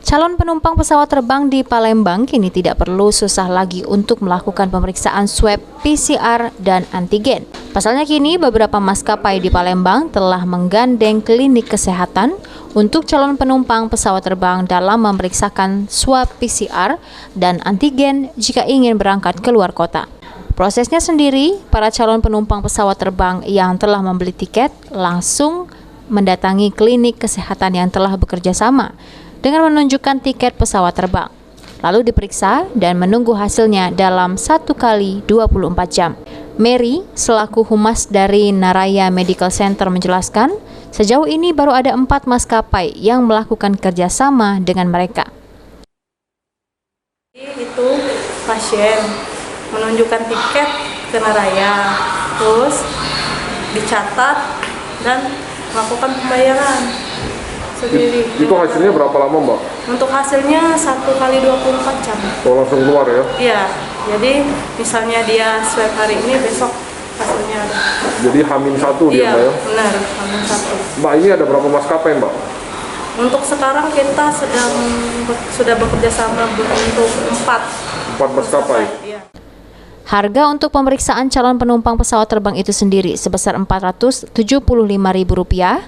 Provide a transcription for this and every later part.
Calon penumpang pesawat terbang di Palembang kini tidak perlu susah lagi untuk melakukan pemeriksaan swab PCR dan antigen. Pasalnya kini beberapa maskapai di Palembang telah menggandeng klinik kesehatan untuk calon penumpang pesawat terbang dalam memeriksakan swab PCR dan antigen jika ingin berangkat ke luar kota. Prosesnya sendiri, para calon penumpang pesawat terbang yang telah membeli tiket langsung mendatangi klinik kesehatan yang telah bekerja sama dengan menunjukkan tiket pesawat terbang, lalu diperiksa dan menunggu hasilnya dalam 1 kali 24 jam. Mary, selaku humas dari Naraya Medical Center menjelaskan, sejauh ini baru ada 4 maskapai yang melakukan kerjasama dengan mereka. Itu pasien menunjukkan tiket ke Naraya, terus dicatat dan melakukan pembayaran sendiri. Itu hasilnya berapa lama, Mbak? Untuk hasilnya 1 kali 24 jam. Oh, langsung keluar ya? Iya, jadi misalnya dia swab hari ini, besok hasilnya ada. Jadi H-1 dia, Mbak ya? Iya, benar, H-1. Mbak, ini ada berapa maskapai, Mbak? Untuk sekarang kita sudah bekerja sama untuk 4 maskapai. Iya. Harga untuk pemeriksaan calon penumpang pesawat terbang itu sendiri sebesar Rp475.000,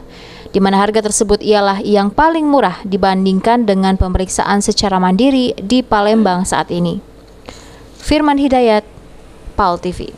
di mana harga tersebut ialah yang paling murah dibandingkan dengan pemeriksaan secara mandiri di Palembang saat ini. Firman Hidayat, PAL TV.